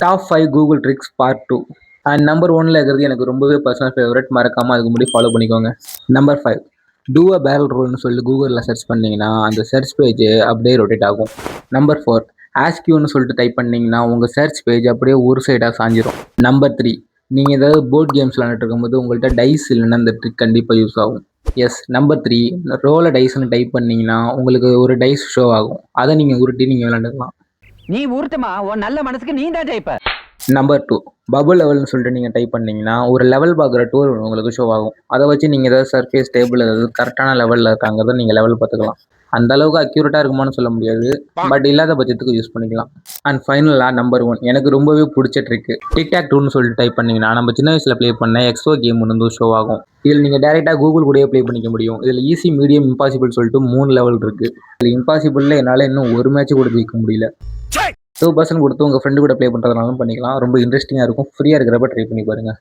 Top 5 Google tricks part 2. And number 1ல இருக்கிறது எனக்கு ரொம்பவே பர்சனல் ஃபேவரட், மறக்காமல் அதுக்கு முன்னாடி ஃபாலோ பண்ணிக்கோங்க. நம்பர் 5, டூ அ பேரல் ரோல்னு சொல்லி கூகுளில் சர்ச் பண்ணிங்கன்னா அந்த சர்ச் பேஜ் அப்படியே ரொட்டேட் ஆகும். நம்பர் 4, ஆஸ்கியூன்னு சொல்லிட்டு டைப் பண்ணிங்கன்னா உங்கள் சர்ச் பேஜ் அப்படியே ஒரு சைடாக சாஞ்சிரும். நம்பர் 3, நீங்கள் ஏதாவது போர்ட் கேம்ஸ் விளாண்டுட்டு இருக்கும்போது உங்கள்கிட்ட டைஸ் இல்லைன்னா இந்த ட்ரிக் கண்டிப்பாக யூஸ் ஆகும். எஸ், நம்பர் 3, ரோல டைஸ்ன்னு டைப் பண்ணிங்கன்னா உங்களுக்கு ஒரு டைஸ் ஷோ ஆகும். அதை நீங்கள் உருட்டி நீங்கள் விளாண்டுக்கலாம். நீ ஊர்த்தமா உன் நல்ல மனசுக்கு நீ தான் ஜெயிப்ப. நம்பர் 2, பபுள் லெவல்னு சொல்லிட்டு நீங்கள் டைப் பண்ணிங்கன்னா ஒரு லெவல் பார்க்குற டூர் உங்களுக்கு ஷோ ஆகும். அதை வச்சு நீங்கள் ஏதாவது சர்ஃபேஸ் டேபிள் ஏதாவது கரெக்டான லெவலில் இருக்காங்கிறத நீங்கள் லெவல் பார்த்துக்கலாம். அந்த அளவுக்கு அக்யூரேட்டாக இருக்குமான்னு சொல்ல முடியாது, பட் இல்லாத பட்சத்துக்கு யூஸ் பண்ணிக்கலாம். அண்ட் ஃபைனலாக நம்பர் 1, எனக்கு ரொம்பவே பிடிச்ச ட்ரிக்கு, டிக்டாக் டூன்னு சொல்லிட்டு டைப் பண்ணிங்கன்னா நம்ம சின்ன வயசில் ப்ளே பண்ண எக்ஸோ கேம் வந்து ஷோ ஆகும். இதில் நீங்கள் டேரெக்டாக கூகுள் கூடயே ப்ளே பண்ணிக்க முடியும். இதில் ஈஸி, மீடியம், இம்பாசிபிள் சொல்லிட்டு 3 லெவல் இருக்குது. இதில் இம்பாசிபிளில் என்னால் இன்னும் ஒரு மேட்ச் கூட ஜெயிக்க முடியல. 2% கொடுத்து உங்கள் ஃப்ரெண்டு கூட ப்ளே பண்ணுறதுனாலும் பண்ணிக்கலாம். ரொம்ப இன்ட்ரெஸ்டிங்காக இருக்கும். ஃப்ரீயாக இருக்கிறப்ப ட்ரை பண்ணி பாருங்கள்.